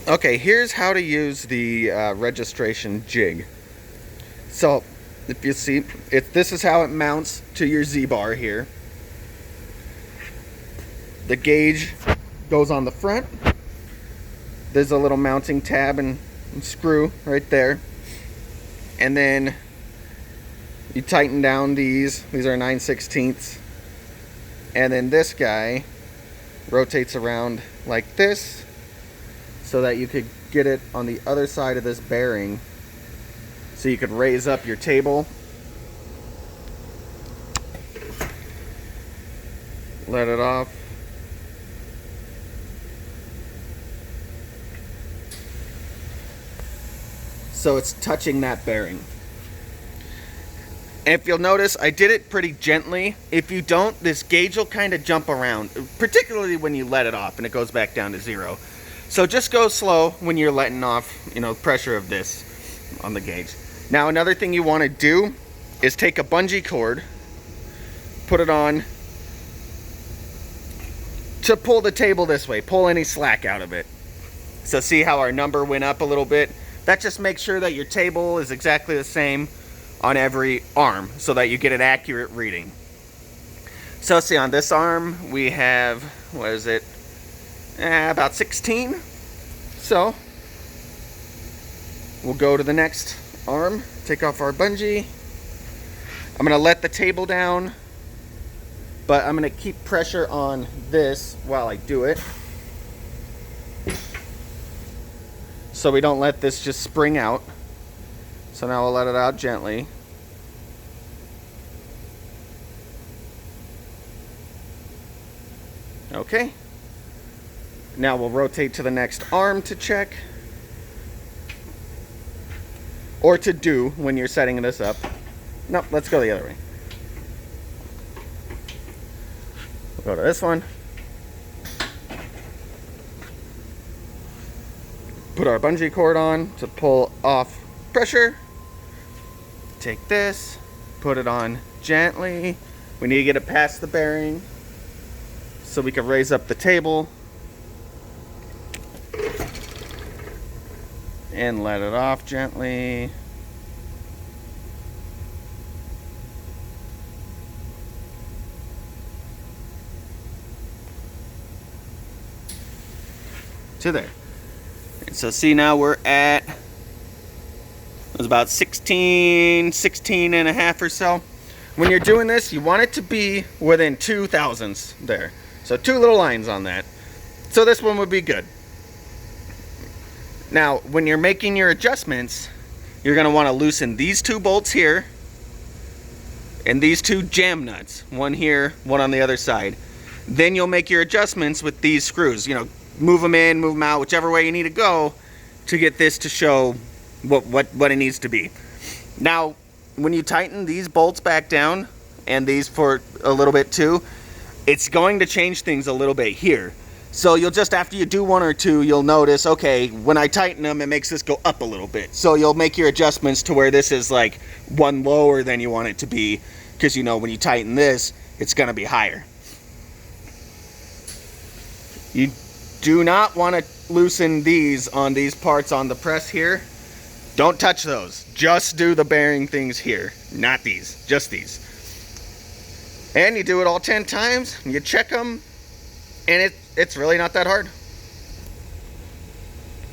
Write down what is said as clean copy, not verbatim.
Okay, here's how to use the registration jig. So, if you see, this is how it mounts to your Z-bar here. The gauge goes on the front. There's a little mounting tab and screw right there. And then you tighten down these. These are 9/16. And then this guy rotates around like this so that you could get it on the other side of this bearing. So you could raise up your table. Let it off. So it's touching that bearing. And if you'll notice, I did it pretty gently. If you don't, this gauge will kind of jump around, particularly when you let it off and it goes back down to 0. So just go slow when you're letting off, pressure of this on the gauge. Now another thing you want to do is take a bungee cord, put it on to pull the table this way, pull any slack out of it. So see how our number went up a little bit? That just makes sure that your table is exactly the same on every arm so that you get an accurate reading. So see, on this arm we have, what is it? About 16. So we'll go to the next arm, take off our bungee. I'm going to let the table down, but I'm going to keep pressure on this while I do it, so we don't let this just spring out. So now we'll let it out gently. Okay. Now we'll rotate to the next arm to check. Or to do when you're setting this up. Nope, let's go the other way. We'll go to this one. Put our bungee cord on to pull off pressure. Take this, put it on gently. We need to get it past the bearing so we can raise up the table. And let it off gently. To there. And so see, now we're at, it was about 16 and a half or so. When you're doing this, you want it to be within 2 thousandths there. So 2 little lines on that. So this one would be good. Now, when you're making your adjustments, you're going to want to loosen these 2 bolts here and these 2 jam nuts, one here, one on the other side. Then you'll make your adjustments with these screws. Move them in, move them out, whichever way you need to go to get this to show what it needs to be. Now, when you tighten these bolts back down, and these for a little bit too, it's going to change things a little bit here. So you'll just, after you do 1 or 2, you'll notice, okay, when I tighten them, it makes this go up a little bit. So you'll make your adjustments to where this is like 1 lower than you want it to be, because when you tighten this, it's going to be higher. You do not want to loosen these on these parts on the press here. Don't touch those. Just do the bearing things here, not these, just these. And you do it all 10 times, and you check them, and it's really not that hard.